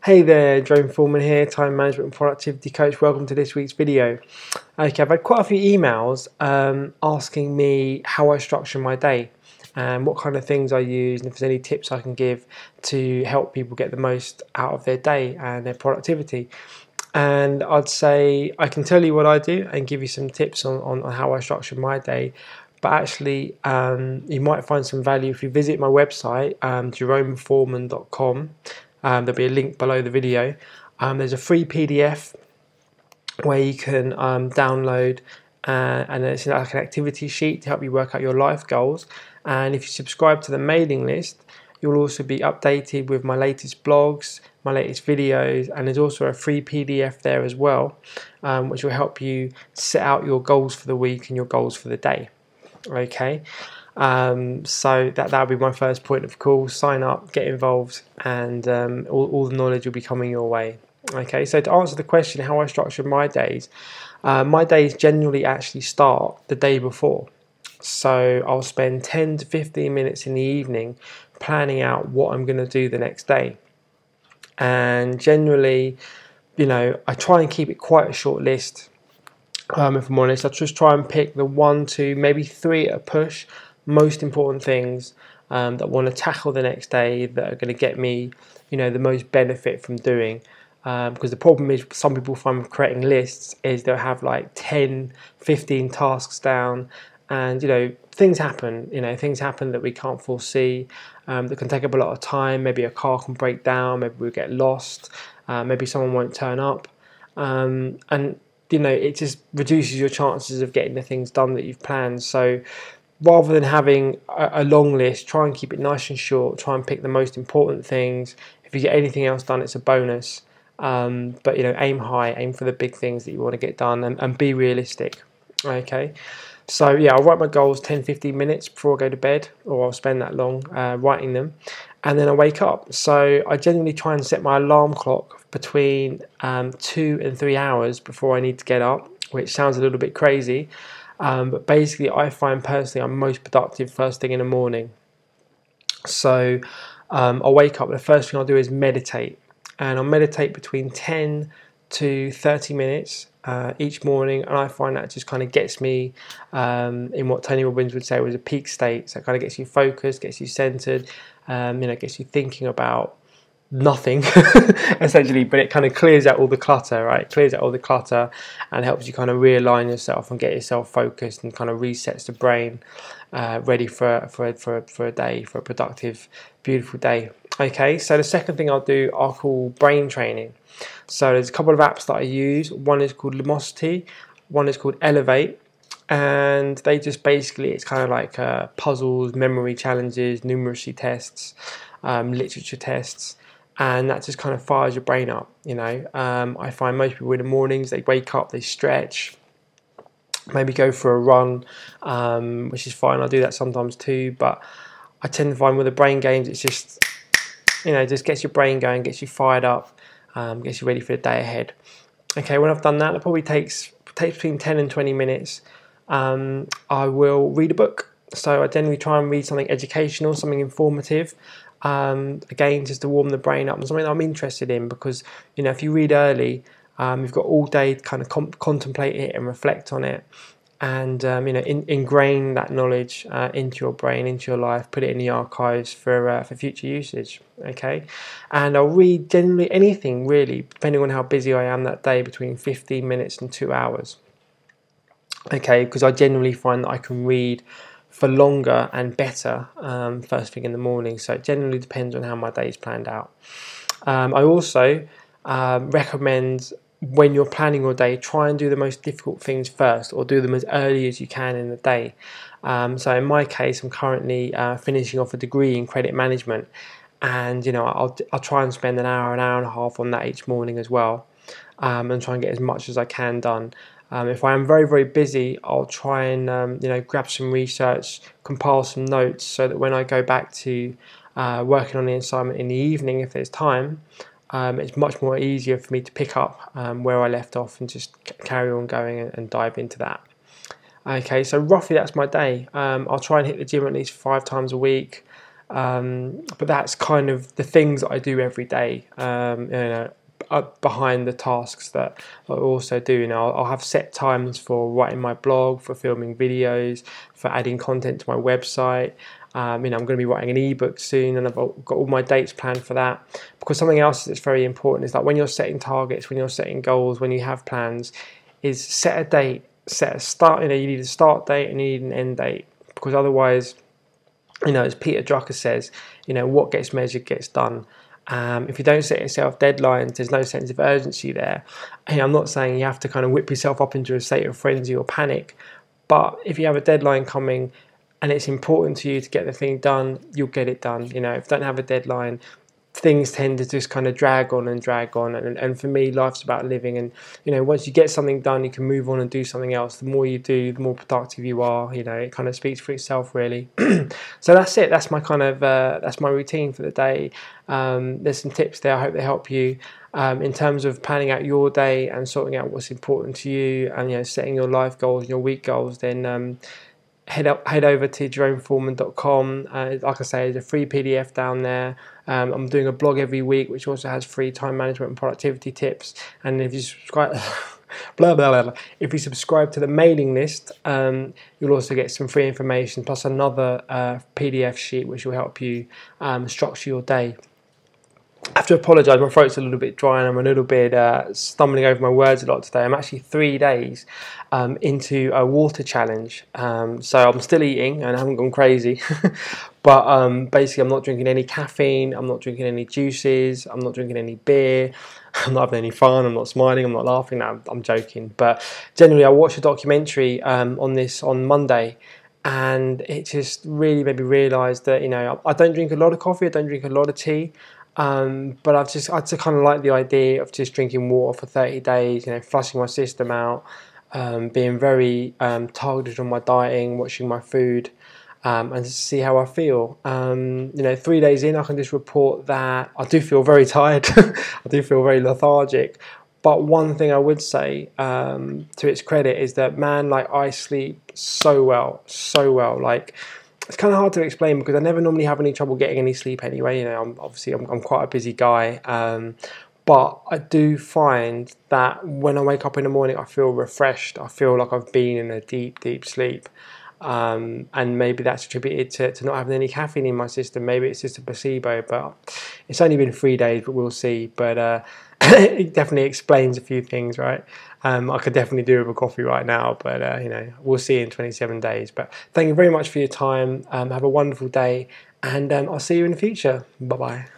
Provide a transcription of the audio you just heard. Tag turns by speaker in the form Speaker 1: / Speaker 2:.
Speaker 1: Hey there, Drone Foreman here, time management and productivity coach. Welcome to this week's video. Okay, I've had quite a few emails asking me how I structure my day and what kind of things I use and if there's any tips I can give to help people get the most out of their day and their productivity. And I'd say I can tell you what I do and give you some tips on how I structure my day. But actually, you might find some value if you visit my website, jeromeforeman.com. There'll be a link below the video. There's a free PDF where you can download and it's like an activity sheet to help you work out your life goals. And if you subscribe to the mailing list, you'll also be updated with my latest blogs, my latest videos, and there's also a free PDF there as well, which will help you set out your goals for the week and your goals for the day. Okay, so that'll be my first point of call. Sign up, get involved, and all the knowledge will be coming your way. Okay, so to answer the question how I structure my days generally actually start the day before. So I'll spend 10 to 15 minutes in the evening planning out what I'm going to do the next day. And generally, I try and keep it quite a short list. If I'm honest, I just try and pick the 1, 2, maybe 3 at a push, most important things that I want to tackle the next day that are going to get me, the most benefit from doing. Because the problem is some people find with creating lists is they'll have like 10, 15 tasks down, and things happen. Things happen that we can't foresee, that can take up a lot of time. Maybe a car can break down, maybe we'll get lost, maybe someone won't turn up, and it just reduces your chances of getting the things done that you've planned. So rather than having a long list, try and keep it nice and short. Try and pick the most important things. If you get anything else done, it's a bonus. But aim high, aim for the big things that you want to get done, and be realistic. Okay, so yeah, I'll write my goals 10-15 minutes before I go to bed, or I'll spend that long writing them, and then I wake up. So I generally try and set my alarm clock between 2 and 3 hours before I need to get up, which sounds a little bit crazy, but basically I find personally I'm most productive first thing in the morning. So I'll wake up, the first thing I'll do is meditate, and I'll meditate between 10 to 30 minutes each morning, and I find that just kind of gets me in what Tony Robbins would say was a peak state. So it kind of gets you focused, gets you centered, gets you thinking about nothing essentially, but it kind of clears out all the clutter, right? Clears out all the clutter and helps you kind of realign yourself and get yourself focused, and kind of resets the brain ready for a day, for a productive, beautiful day. Okay, so the second thing I'll do, I'll call brain training. So there's a couple of apps that I use. One is called Lumosity, one is called Elevate, and they just basically, it's kind of like puzzles, memory challenges, numeracy tests, literature tests, and that just kind of fires your brain up. I find most people in the mornings, they wake up, they stretch, maybe go for a run, which is fine. I do that sometimes too, but I tend to find with the brain games, it's just, just gets your brain going, gets you fired up, gets you ready for the day ahead. Okay, when I've done that, it probably takes between 10 and 20 minutes. I will read a book. So I generally try and read something educational, something informative, again, just to warm the brain up, and something that I'm interested in, because if you read early, you've got all day to kind of contemplate it and reflect on it, and ingrain that knowledge into your brain, into your life, put it in the archives for future usage. Okay, and I'll read generally anything really, depending on how busy I am that day, between 15 minutes and 2 hours. Okay, because I generally find that I can read for longer and better first thing in the morning. So it generally depends on how my day is planned out. I also recommend, when you're planning your day, try and do the most difficult things first, or do them as early as you can in the day. So in my case, I'm currently finishing off a degree in credit management, and I'll try and spend an hour and a half on that each morning as well, and try and get as much as I can done. If I am very, very busy, I'll try and grab some research, compile some notes, so that when I go back to working on the assignment in the evening, if there's time, it's much more easier for me to pick up where I left off and just carry on going and dive into that. Okay, so roughly that's my day. I'll try and hit the gym at least 5 times a week. But that's kind of the things that I do every day. Behind the tasks that I also do. I'll have set times for writing my blog, for filming videos, for adding content to my website. I'm going to be writing an ebook soon, and I've got all my dates planned for that. Because something else that's very important is that when you're setting targets, when you're setting goals, when you have plans, is set a date, set a start. You need a start date and you need an end date, because otherwise, as Peter Drucker says, what gets measured gets done. If you don't set yourself deadlines, there's no sense of urgency there. I'm not saying you have to kind of whip yourself up into a state of frenzy or panic, but if you have a deadline coming and it's important to you to get the thing done, you'll get it done. If you don't have a deadline, things tend to just kind of drag on. And for me, life's about living. And, once you get something done, you can move on and do something else. The more you do, the more productive you are. It kind of speaks for itself, really. So that's it. That's my that's my routine for the day. There's some tips there. I hope they help you in terms of planning out your day and sorting out what's important to you, and, setting your life goals and your week goals. Then head over to jeromeforeman.com. Like I say, there's a free PDF down there. I'm doing a blog every week, which also has free time management and productivity tips. And if you subscribe, blah blah blah. If you subscribe to the mailing list, you'll also get some free information plus another PDF sheet, which will help you structure your day. I have to apologise, my throat's a little bit dry and I'm a little bit stumbling over my words a lot today. I'm actually 3 days into a water challenge, so I'm still eating and I haven't gone crazy. But basically I'm not drinking any caffeine, I'm not drinking any juices, I'm not drinking any beer, I'm not having any fun, I'm not smiling, I'm not laughing. No, I'm joking. But generally I watched a documentary on this on Monday, and it just really made me realise that I don't drink a lot of coffee, I don't drink a lot of tea. But I just kind of like the idea of just drinking water for 30 days, flushing my system out, being very targeted on my dieting, watching my food, and just see how I feel. 3 days in, I can just report that I do feel very tired. I do feel very lethargic. But one thing I would say, to its credit, is that, man, I sleep so well. Like, it's kind of hard to explain because I never normally have any trouble getting any sleep anyway. I'm quite a busy guy, but I do find that when I wake up in the morning, I feel refreshed. I feel like I've been in a deep sleep, and maybe that's attributed to not having any caffeine in my system. Maybe it's just a placebo, but it's only been 3 days, but we'll see. But it definitely explains a few things, right? I could definitely do with a coffee right now, but we'll see in 27 days. But thank you very much for your time. Have a wonderful day, and I'll see you in the future. Bye bye.